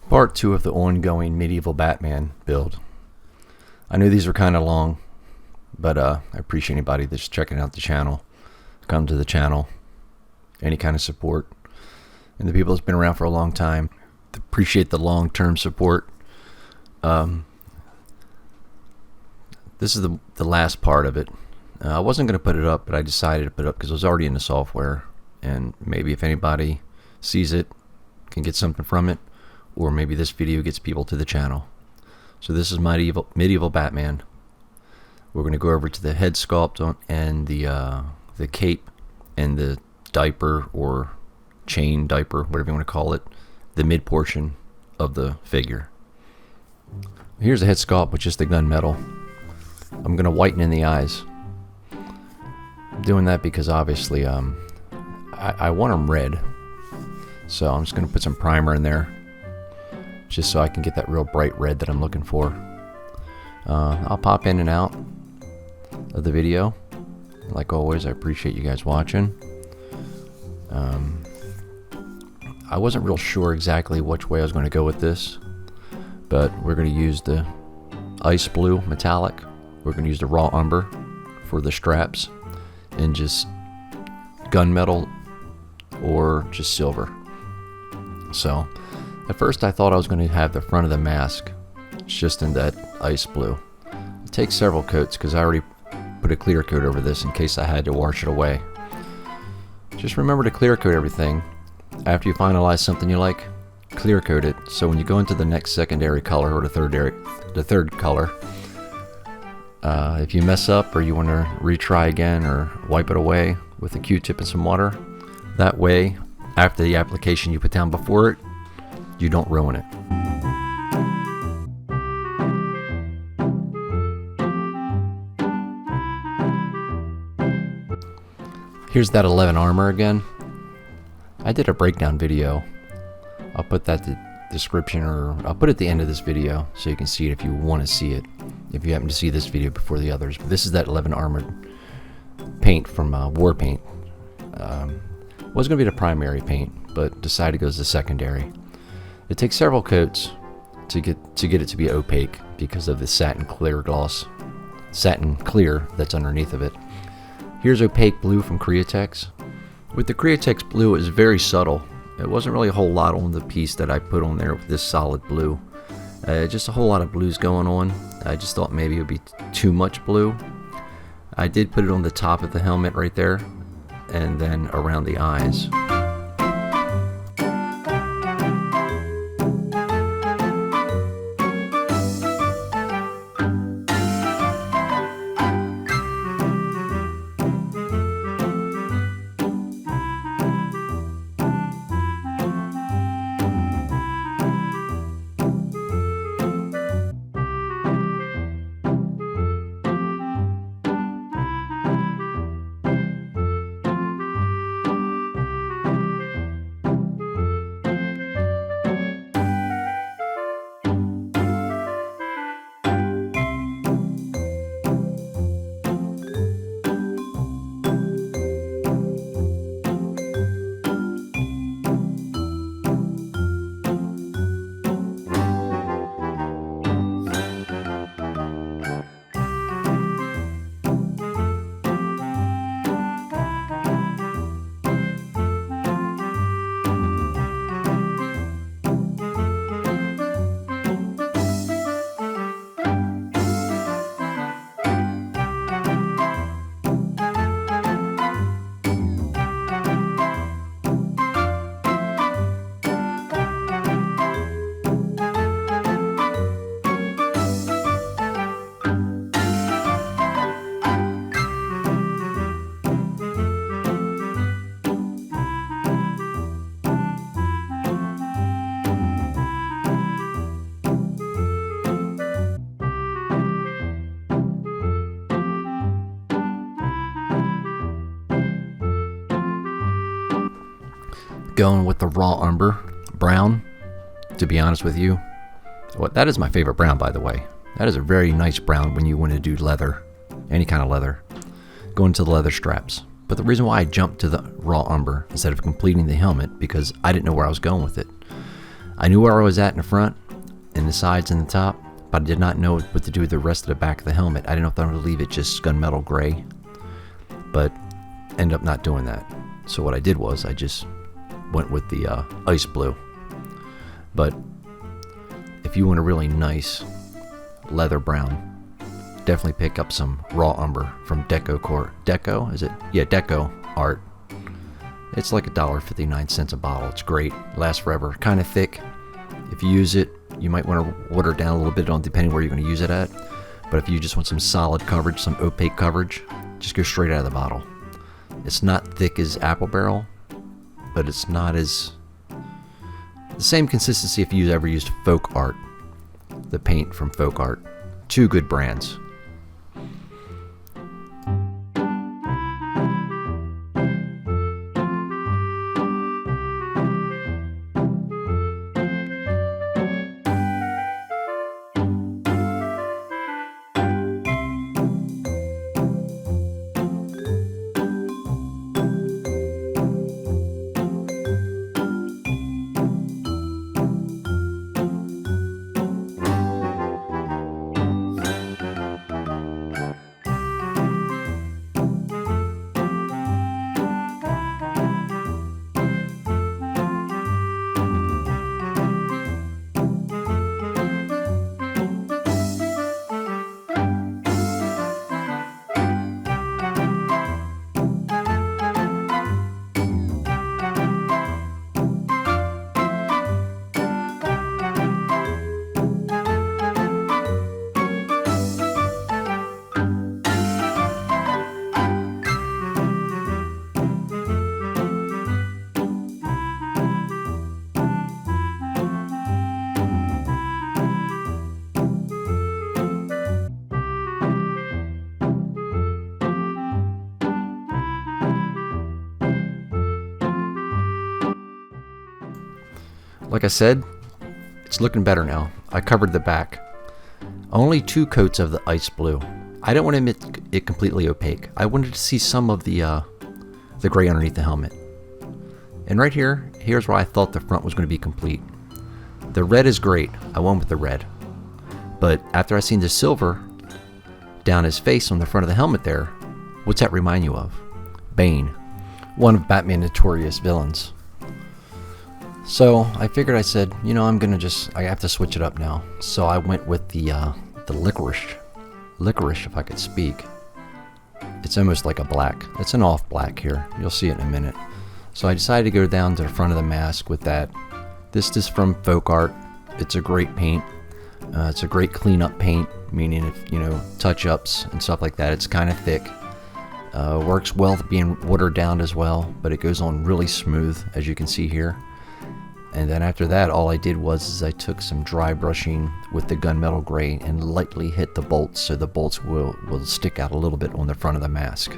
Part 2 of the ongoing Medieval Batman build. I know these are kind of long, but I appreciate anybody that's checking out the channel. Come to the channel, any kind of support. And the people that's been around for a long time, appreciate the long-term support. This is the last part of it. I wasn't going to put it up, but I decided to put it up because it was already in the software. And maybe if anybody sees it, can get something from it. Or maybe this video gets people to the channel. So this is Medieval Batman. We're going to go over to the head sculpt and the cape and the diaper or chain diaper, whatever you want to call it, the mid portion of the figure. Here's the head sculpt with just the gunmetal. I'm going to whiten in the eyes. I'm doing that because obviously I want them red. So I'm just going to put some primer in there, just so I can get that real bright red that I'm looking for. I'll pop in and out of the video. Like always, I appreciate you guys watching. I wasn't real sure exactly which way I was going to go with this, but we're going to use the ice blue metallic. We're going to use the raw umber for the straps, and just gunmetal or just silver. So at first I thought I was going to have the front of the mask just in that ice blue. It takes several coats because I already put a clear coat over this in case I had to wash it away. Just remember to clear coat everything. After you finalize something you like, clear coat it, so when you go into the next secondary color or the third color, if you mess up or you want to retry again or wipe it away with a Q-tip and some water, that way after the application you put down before it, you don't ruin it. Here's that 11 armor again. I did a breakdown video. I'll put that in the description, or I'll put it at the end of this video so you can see it if you want to see it, if you happen to see this video before the others. But this is that 11 armored paint from War Paint. Was going to be the primary paint, but decided to go as the secondary. It takes several coats to get it to be opaque because of the satin clear that's underneath of it. Here's opaque blue from Createx. With the Createx blue, it was very subtle. It wasn't really a whole lot on the piece that I put on there with this solid blue. Just a whole lot of blues going on. I just thought maybe it would be too much blue. I did put it on the top of the helmet right there, and then around the eyes. Going with the raw umber brown, to be honest with you. Well, that is my favorite brown, by the way. That is a very nice brown when you want to do leather, any kind of leather. Going to the leather straps. But the reason why I jumped to the raw umber instead of completing the helmet, because I didn't know where I was going with it. I knew where I was at in the front, and the sides and the top, but I did not know what to do with the rest of the back of the helmet. I didn't know if I would leave it just gunmetal gray, but ended up not doing that. So what I did was I just went with the ice blue. But if you want a really nice leather brown, definitely pick up some raw umber from Deco, is it? Yeah, Deco Art. It's like $1.59 a bottle. It's great, lasts forever. Kind of thick. If you use it, you might want to water it down a little bit on depending where you're going to use it at. But if you just want some solid coverage, some opaque coverage, just go straight out of the bottle. It's not thick as Apple Barrel, but it's not as the same consistency if you ever used Folk Art, the paint from Folk Art. Two good brands. Like I said, it's looking better now. I covered the back. Only 2 coats of the ice blue. I don't want to make it completely opaque. I wanted to see some of the gray underneath the helmet. And right here, here's where I thought the front was going to be complete. The red is great. I went with the red. But after I seen the silver down his face on the front of the helmet there, what's that remind you of? Bane, one of Batman's notorious villains. So I figured, I said, you know, I have to switch it up now. So I went with the licorice, if I could speak. It's almost like a black. It's an off black here. You'll see it in a minute. So I decided to go down to the front of the mask with that. This is from Folk Art. It's a great paint. It's a great cleanup paint, meaning if, you know, touch-ups and stuff like that. It's kind of thick. Works well with being watered down as well, but it goes on really smooth, as you can see here. And then after that, all I did was I took some dry brushing with the gunmetal gray and lightly hit the bolts, so the bolts will stick out a little bit on the front of the mask.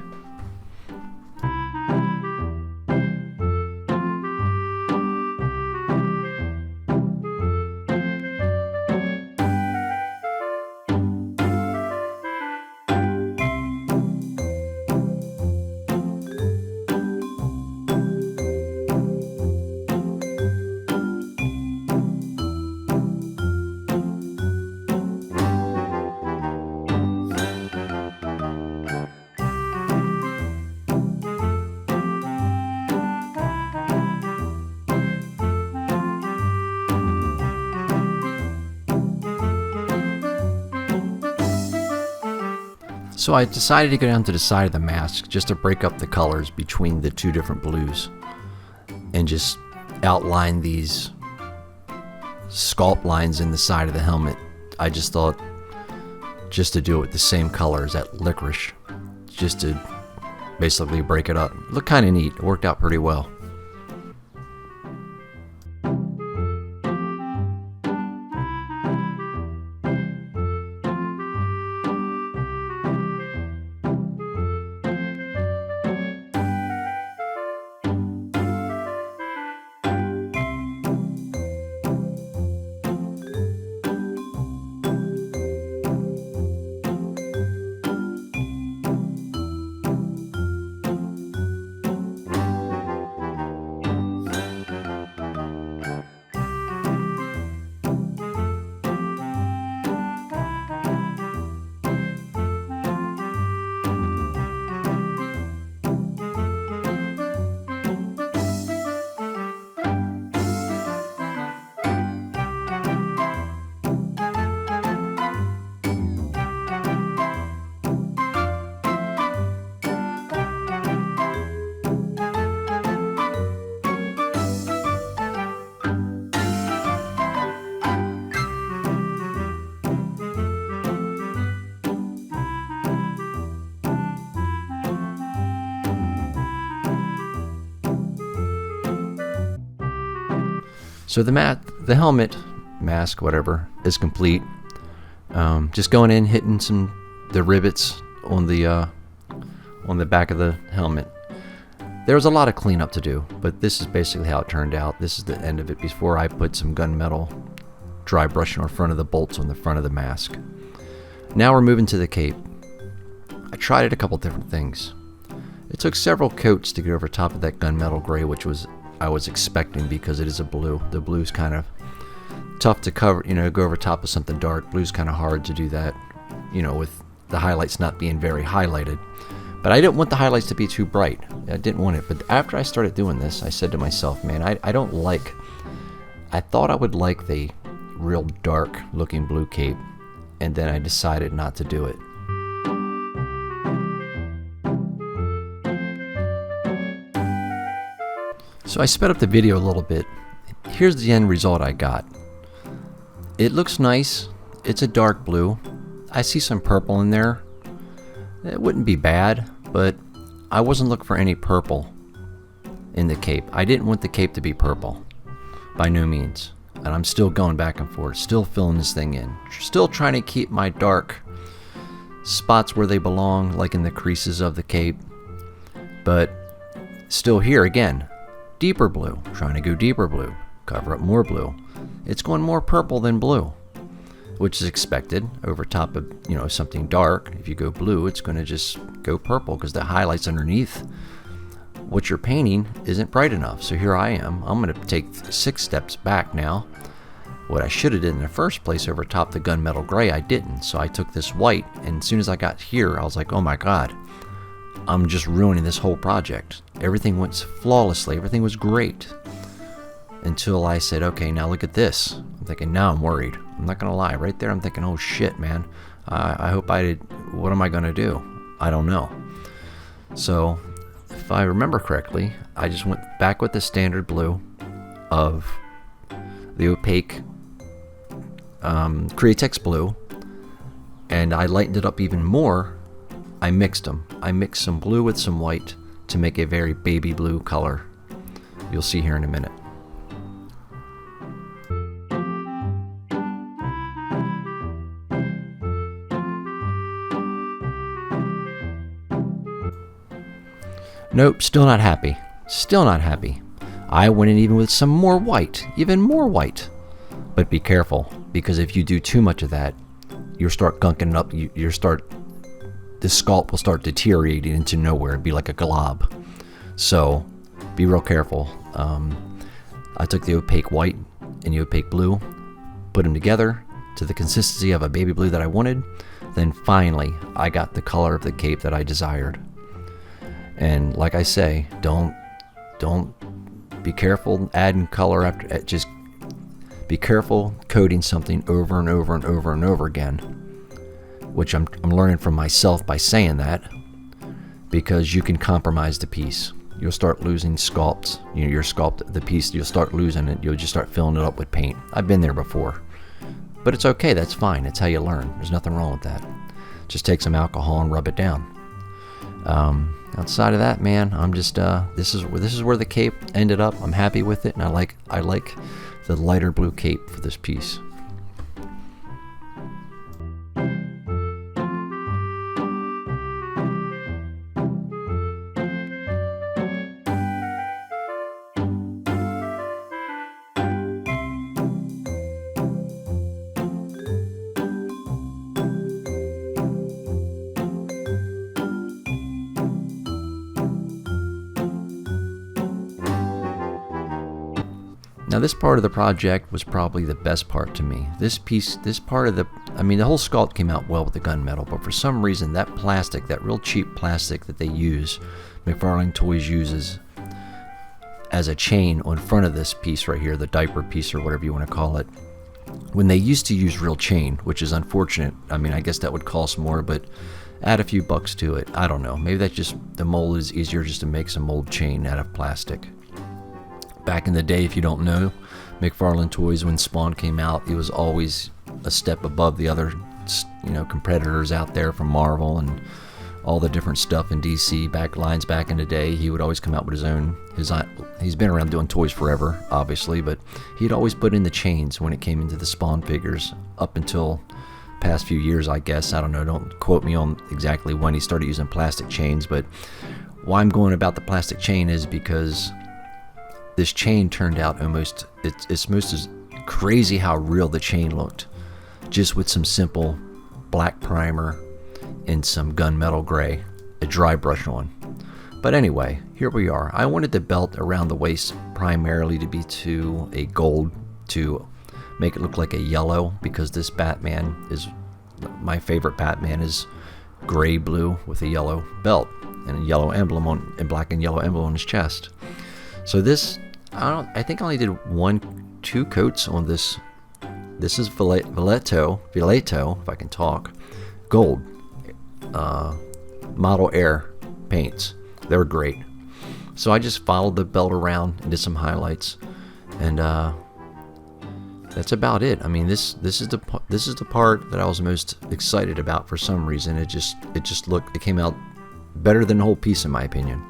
So I decided to go down to the side of the mask just to break up the colors between the 2 different blues and just outline these sculpt lines in the side of the helmet. I just thought just to do it with the same color as that licorice, just to basically break it up. It looked kind of neat. It worked out pretty well. So the helmet, mask, whatever, is complete. Just going in, hitting the rivets on the back of the helmet. There was a lot of cleanup to do, but this is basically how it turned out. This is the end of it before I put some gunmetal dry brushing on front of the bolts on the front of the mask. Now we're moving to the cape. I tried it a couple different things. It took several coats to get over top of that gunmetal gray, which I was expecting because it is a blue. The blue's kind of tough to cover, go over top of something dark. Blue's kind of hard to do that, with the highlights not being very highlighted. But I didn't want the highlights to be too bright. I didn't want it. But after I started doing this, I said to myself, man, I thought I would like the real dark looking blue cape, and then I decided not to do it. So I sped up the video a little bit. Here's the end result I got. It looks nice. It's a dark blue. I see some purple in there. It wouldn't be bad, but I wasn't looking for any purple in the cape. I didn't want the cape to be purple, by no means. And I'm still going back and forth, still filling this thing in. Still trying to keep my dark spots where they belong, like in the creases of the cape. But still here again, deeper blue, trying to go deeper blue, cover up more blue. It's going more purple than blue, which is expected over top of, something dark. If you go blue, it's going to just go purple because the highlights underneath what you're painting isn't bright enough. So here I am. I'm going to take 6 steps back now. What I should have did in the first place over top the gunmetal gray, I didn't. So I took this white, and as soon as I got here, I was like, oh my God, I'm just ruining this whole project. Everything went flawlessly. Everything was great. Until I said, okay, now look at this. I'm thinking, now I'm worried. I'm not going to lie. Right there, I'm thinking, oh shit, man. I hope I did. What am I going to do? I don't know. So, if I remember correctly, I just went back with the standard blue of the opaque Createx blue, and I lightened it up even more. I mixed them. I mixed some blue with some white to make a very baby blue color. You'll see here in a minute. Nope, still not happy. Still not happy. I went in even with some more white, even more white. But be careful, because if you do too much of that, you'll start gunking it up. The sculpt will start deteriorating into nowhere. It'd be like a glob. So, be real careful. I took the opaque white and the opaque blue, put them together to the consistency of a baby blue that I wanted. Then finally, I got the color of the cape that I desired. And like I say, don't be careful adding color after. Just be careful coating something over and over and over and over again, which I'm learning from myself by saying that, because you can compromise the piece. You'll start losing sculpts. Your sculpt, the piece, you'll start losing it. You'll just start filling it up with paint. I've been there before, but it's okay. That's fine. It's how you learn. There's nothing wrong with that. Just take some alcohol and rub it down. Outside of that, man, I'm just this is where the cape ended up. I'm happy with it, and I like the lighter blue cape for this piece. Now this part of the project was probably the best part to me. The whole sculpt came out well with the gunmetal, but for some reason that plastic, that real cheap plastic that they use, McFarlane Toys uses as a chain on front of this piece right here, the diaper piece or whatever you want to call it, when they used to use real chain, which is unfortunate. I mean, I guess that would cost more, but add a few bucks to it. I don't know. Maybe that's just, the mold is easier just to make some mold chain out of plastic. Back in the day, if you don't know, McFarlane Toys, when Spawn came out, it was always a step above the other, competitors out there from Marvel and all the different stuff in DC lines back in the day. He would always come out with he's been around doing toys forever, obviously, but he'd always put in the chains when it came into the Spawn figures up until past few years, I guess. I don't know, don't quote me on exactly when he started using plastic chains, but why I'm going about the plastic chain is because this chain turned out it's most as crazy how real the chain looked, just with some simple black primer and some gunmetal gray, a dry brush on. But anyway, here we are. I wanted the belt around the waist primarily to be to a gold, to make it look like a yellow, because this Batman is my favorite. Batman is gray blue with a yellow belt and a yellow emblem on, and black and yellow emblem on his chest. So this, I think I only did 2 coats on this. This is Violetto, if I can talk, gold Model Air paints. They were great. So I just followed the belt around and did some highlights, and that's about it. I mean, this is the part that I was most excited about for some reason. It came out better than the whole piece, in my opinion.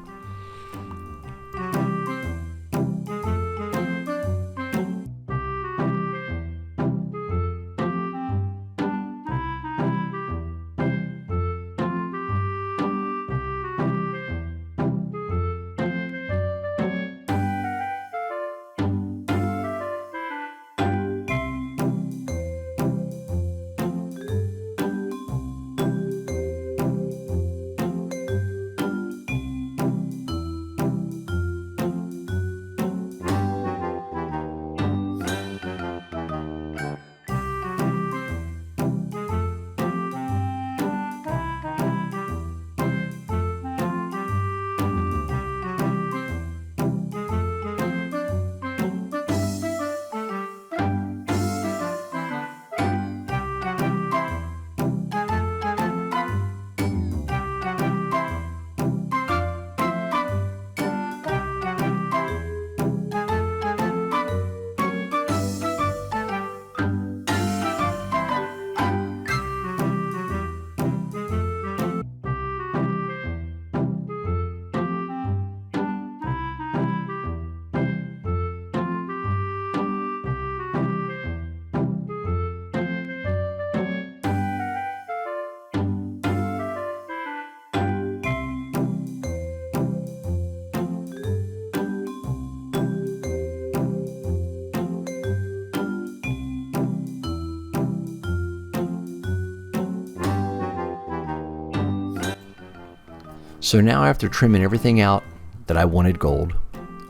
So now, after trimming everything out that I wanted gold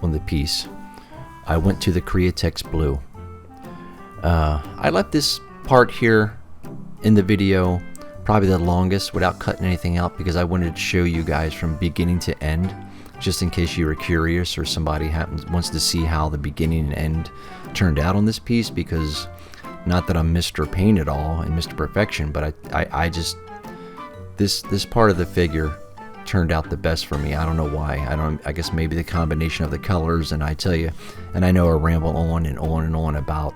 on the piece, I went to the Createx blue. I left this part here in the video probably the longest without cutting anything out, because I wanted to show you guys from beginning to end, just in case you were curious or somebody wants to see how the beginning and end turned out on this piece. Because not that I'm Mr. Paint at all and Mr. Perfection, but I just, this part of the figure turned out the best for me. I don't know why. I guess maybe the combination of the colors, and I tell you, and I know I ramble on and on and on about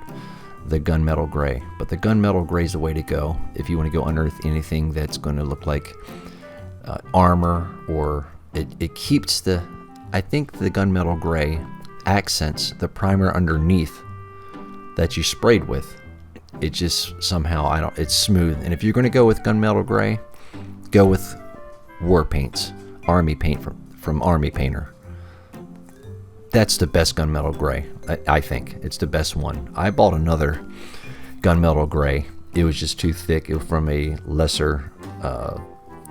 the gunmetal gray, but the gunmetal gray is the way to go if you want to go unearth anything that's going to look like armor, or it keeps the, I think the gunmetal gray accents the primer underneath that you sprayed with. It just somehow, it's smooth. And if you're going to go with gunmetal gray, go with war paints, army paint from Army Painter. That's the best gunmetal gray. I think it's the best one. I bought another gunmetal gray. It was just too thick. It was from a lesser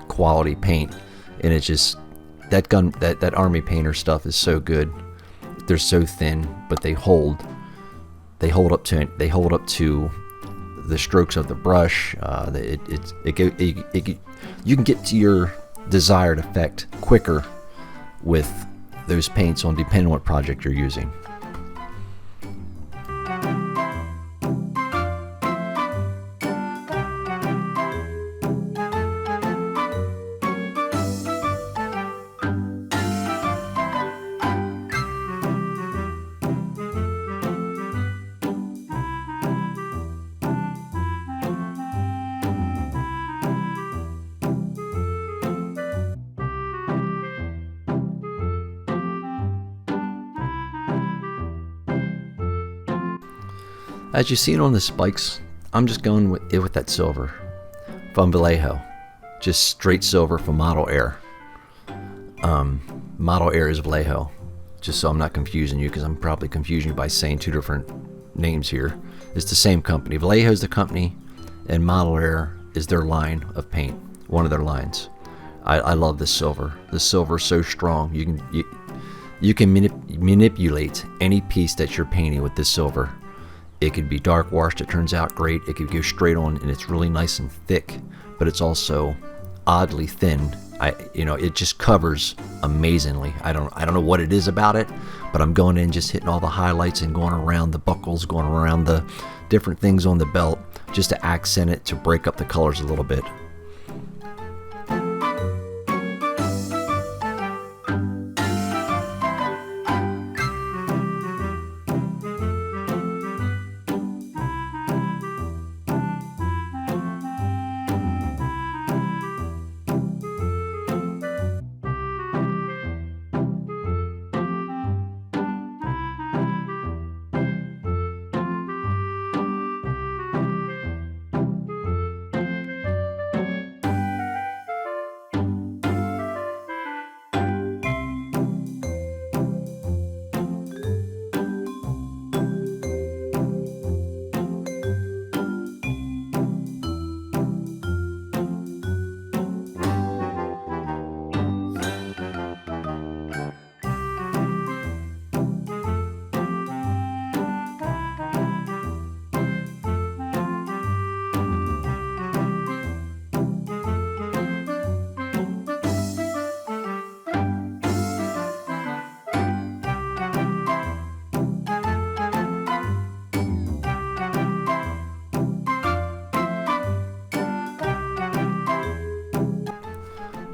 quality paint, and it just, that Army Painter stuff is so good. They're so thin, but they hold up to the strokes of the brush. You can get to your desired effect quicker with those paints, on depending on what project you're using. As you see it on the spikes, I'm just going with that silver from Vallejo. Just straight silver from Model Air. Model Air is Vallejo. Just so I'm not confusing you, because I'm probably confusing you by saying two different names here. It's the same company. Vallejo is the company, and Model Air is their line of paint. One of their lines. I love this silver. This silver is so strong. You can manipulate any piece that you're painting with this silver. It could be dark washed. It turns out great. It could go straight on, and it's really nice and thick. But it's also oddly thin. It just covers amazingly. I don't know what it is about it, but I'm going in just hitting all the highlights and going around the buckles, going around the different things on the belt, just to accent it, to break up the colors a little bit.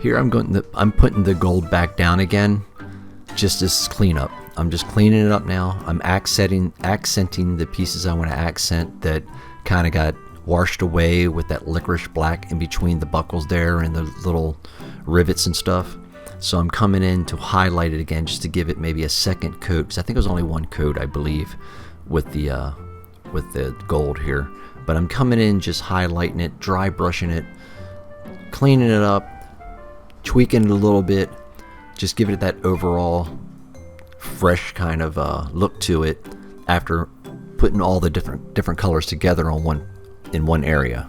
Here I'm putting the gold back down again, just as cleanup. I'm just cleaning it up now. I'm accenting the pieces I want to accent that kind of got washed away with that licorice black in between the buckles there and the little rivets and stuff. So I'm coming in to highlight it again, just to give it maybe a second coat, because I think it was only one coat, I believe, with the gold here. But I'm coming in just highlighting it, dry brushing it, cleaning it up, tweaking it a little bit, just give it that overall fresh kind of look to it after putting all the different colors together in one area.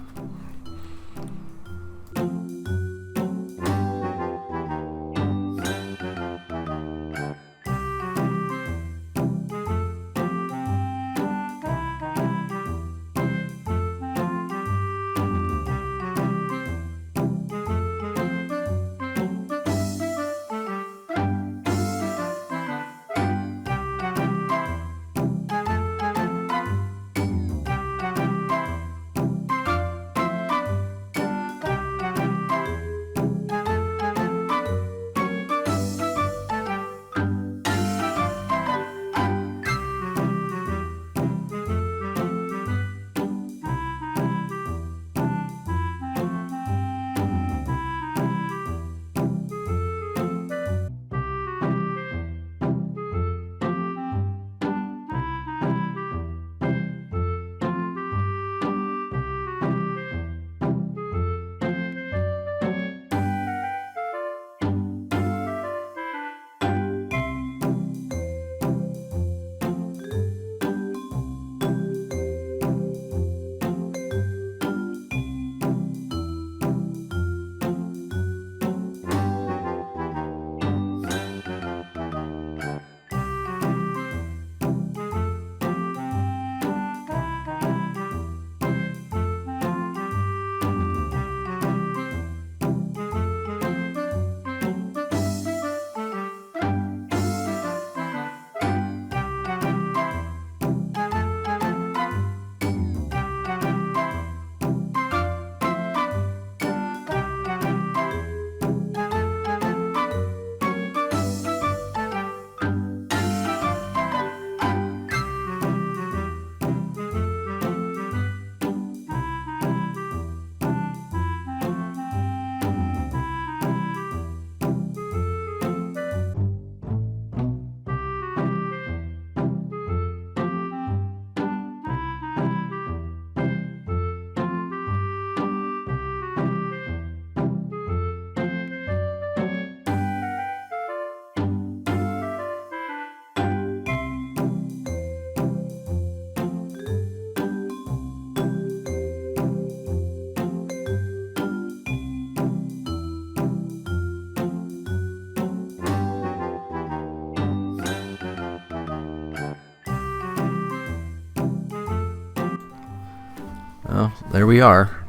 Well, there we are.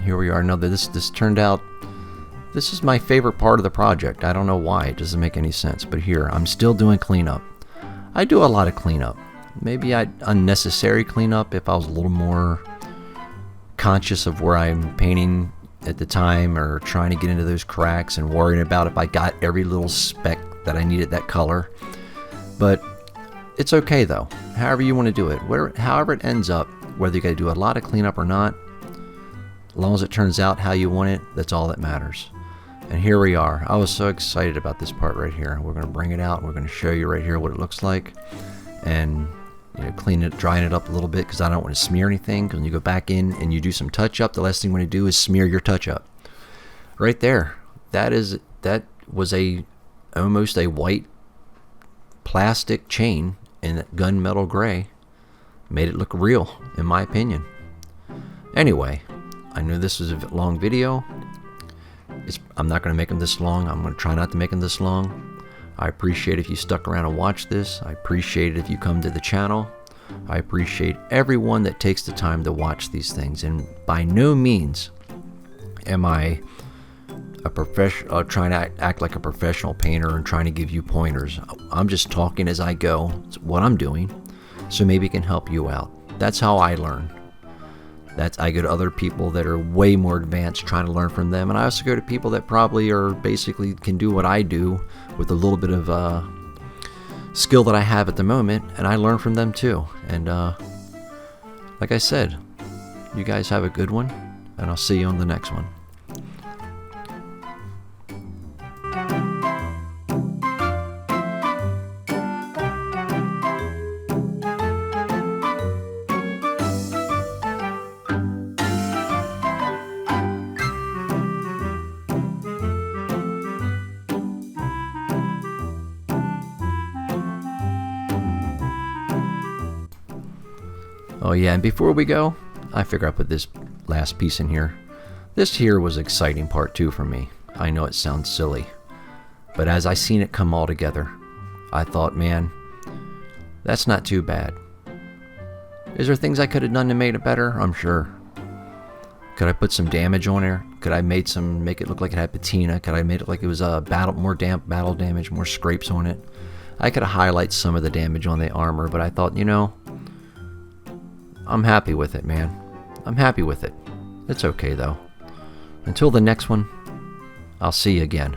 Here we are. Now this turned out. This is my favorite part of the project. I don't know why. It doesn't make any sense. But here, I'm still doing cleanup. I do a lot of cleanup. Maybe unnecessary cleanup if I was a little more conscious of where I'm painting at the time, or trying to get into those cracks and worrying about if I got every little speck that I needed that color. But it's okay though. However you want to do it. However it ends up, whether you got to do a lot of cleanup or not, as long as it turns out how you want it, that's all that matters. And here we are. I was so excited about this part right here. We're going to bring it out. We're going to show you right here what it looks like. And clean it, drying it up a little bit, because I don't want to smear anything. Because when you go back in and you do some touch up, the last thing you want to do is smear your touch up. Right there. That was almost a white plastic chain in gunmetal gray. Made it look real, in my opinion. Anyway, I know this was a long video. I'm not going to make them this long. I'm going to try not to make them this long. I appreciate if you stuck around and watched this. I appreciate it if you come to the channel. I appreciate everyone that takes the time to watch these things. And by no means am I a professional, trying to act like a professional painter and trying to give you pointers. I'm just talking as I go. It's what I'm doing. So maybe it can help you out. That's how I learn. I go to other people that are way more advanced, trying to learn from them, and I also go to people that probably are basically can do what I do with a little bit of skill that I have at the moment, and I learn from them too. And like I said, you guys have a good one, and I'll see you on the next one. Oh yeah, and before we go, I figure I'll put this last piece in here. This here was exciting part too for me. I know it sounds silly, but as I seen it come all together, I thought, man, that's not too bad. Is there things I could have done to make it better? I'm sure. Could I put some damage on there? Could I make it look like it had patina? Could I made it like it was more battle damage, more scrapes on it? I could have highlighted some of the damage on the armor, but I thought, I'm happy with it, man. I'm happy with it. It's okay, though. Until the next one, I'll see you again.